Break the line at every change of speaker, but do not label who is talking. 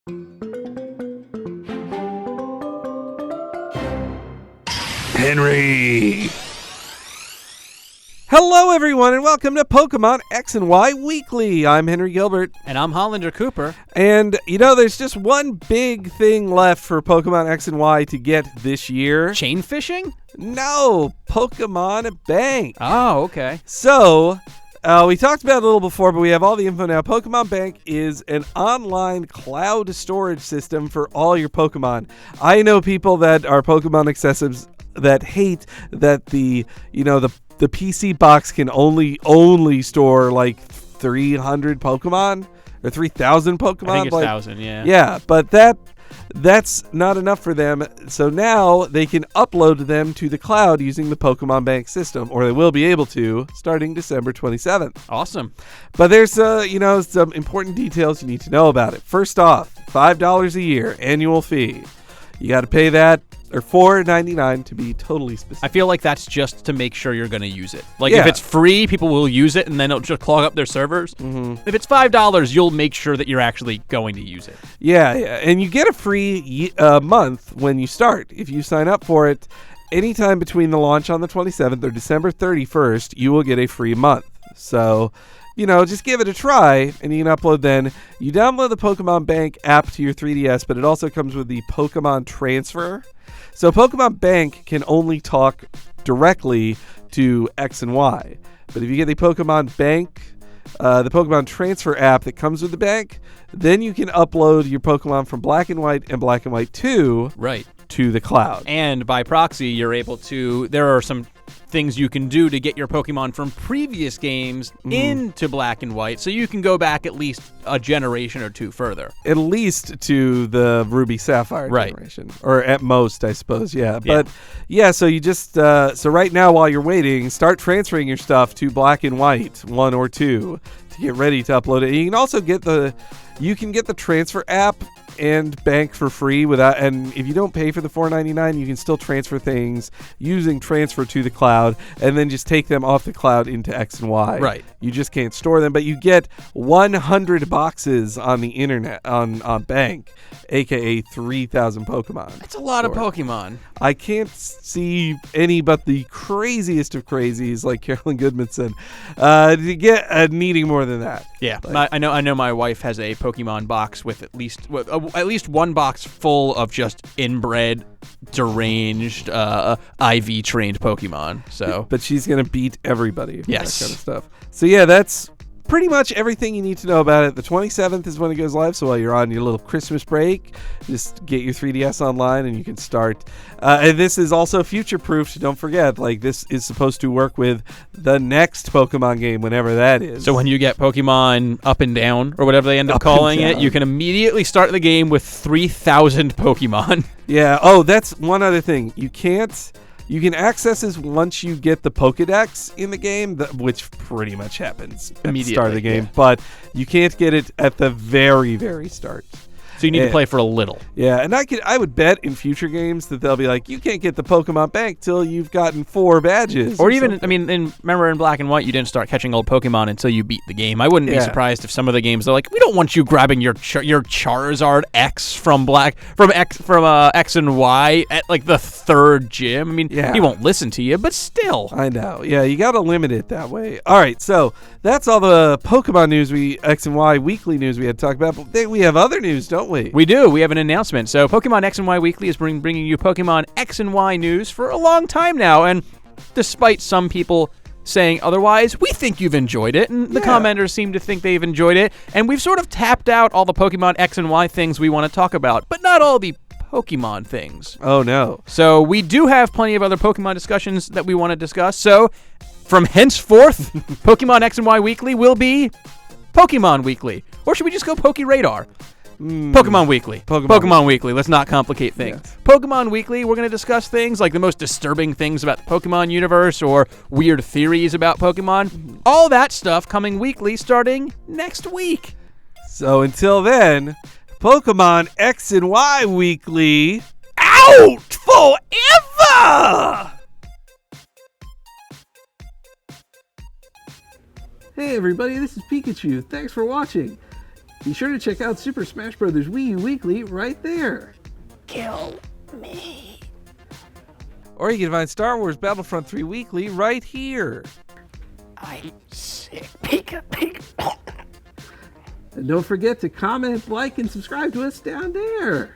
Henry! Hello, everyone, and welcome to Pokemon X and Y Weekly. I'm Henry Gilbert.
And I'm Hollander Cooper.
And, there's just one big thing left for Pokemon X and Y to get this year.
Chain fishing?
No, Pokemon Bank.
Oh, okay.
So, we talked about it a little before, but we have all the info now. Pokemon Bank is an online cloud storage system for all your Pokemon. I know people that are Pokemon obsessives that hate that the PC box can only store like 300 Pokemon or 3,000 Pokemon.
I think it's 1,000, yeah.
Yeah, but that's not enough for them. So now they can upload them to the cloud using the Pokemon Bank system, or they will be able to starting December 27th.
Awesome.
But there's some important details you need to know about it. First off, $5 a year annual fee. You got to pay that, or $4.99 to be totally specific.
I feel like that's just to make sure you're going to use it. Like, if it's free, people will use it, and then it'll just clog up their servers. Mm-hmm. If it's $5, you'll make sure that you're actually going to use it.
Yeah, and you get a free month when you start. If you sign up for it anytime between the launch on the 27th or December 31st, you will get a free month. So, just give it a try, and you can upload then. You download the Pokemon Bank app to your 3DS, but it also comes with the Pokemon Transfer. So Pokemon Bank can only talk directly to X and Y. But if you get the Pokemon Bank, the Pokemon Transfer app that comes with the bank, then you can upload your Pokemon from Black and White and Black and White 2 to the cloud.
And by proxy, you're able to... There are some things you can do to get your Pokemon from previous games into Black and White, so you can go back at least a generation or two further. At
least to the Ruby Sapphire generation. Or at most, I suppose, yeah. But, so you just... so right now, while you're waiting, start transferring your stuff to Black and White 1 or 2 to get ready to upload it. And you can also get the transfer app and bank for free and if you don't pay for the $4.99, you can still transfer things using transfer to the cloud and then just take them off the cloud into X and Y.
Right.
You just can't store them, but you get 100 boxes on the internet on Bank, aka 3,000 Pokemon.
That's a lot of Pokemon.
I can't see any but the craziest of crazies, like Carolyn Goodmanson, to get needing more than that.
Yeah, I know. My wife has a Pokemon box with at least one box full of just inbred, deranged, IV trained Pokemon. So,
but she's gonna beat everybody.
Yes,
that kind of stuff. So yeah, that's pretty much everything you need to know about it. The 27th is when it goes live, so while you're on your little Christmas break, just get your 3DS online and you can start. And this is also future-proofed. Don't forget, this is supposed to work with the next Pokemon game, whenever that is.
So when you get Pokemon Up and Down, or whatever they end up calling it, you can immediately start the game with 3,000 Pokemon.
Yeah. Oh, that's one other thing. You can access this once you get the Pokedex in the game, which pretty much happens at the start of the game, but you can't get it at the very, very start.
So you need to play for a little.
Yeah, and I would bet in future games that they'll be like, you can't get the Pokemon Bank till you've gotten 4 badges.
Or even, something. Remember in Black and White, you didn't start catching old Pokemon until you beat the game. I wouldn't be surprised if some of the games are like, we don't want you grabbing your Charizard X from X and Y at like the 3rd gym. He won't listen to you, but still.
I know. Yeah, you got to limit it that way. All right, so that's all the Pokemon news X and Y weekly news we had to talk about. But we have other news, don't we?
We do. We have an announcement. So Pokemon X and Y Weekly is bringing you Pokemon X and Y news for a long time now. And despite some people saying otherwise, we think you've enjoyed it. And the commenters seem to think they've enjoyed it. And we've sort of tapped out all the Pokemon X and Y things we want to talk about, but not all the Pokemon things.
Oh, no.
So we do have plenty of other Pokemon discussions that we want to discuss. So from henceforth, Pokemon X and Y Weekly will be Pokemon Weekly. Or should we just go PokeRadar? Pokemon Weekly. Pokemon Weekly. Let's not complicate things. Yes. Pokemon Weekly, we're going to discuss things like the most disturbing things about the Pokemon universe or weird theories about Pokemon. All that stuff coming weekly starting next week.
So until then, Pokemon X and Y Weekly out forever! Hey everybody, this is Pikachu. Thanks for watching. Be sure to check out Super Smash Bros. Wii U Weekly right there.
Kill me.
Or you can find Star Wars Battlefront 3 Weekly right here.
I'm sick. Pika, pika.
And don't forget to comment, like, and subscribe to us down there.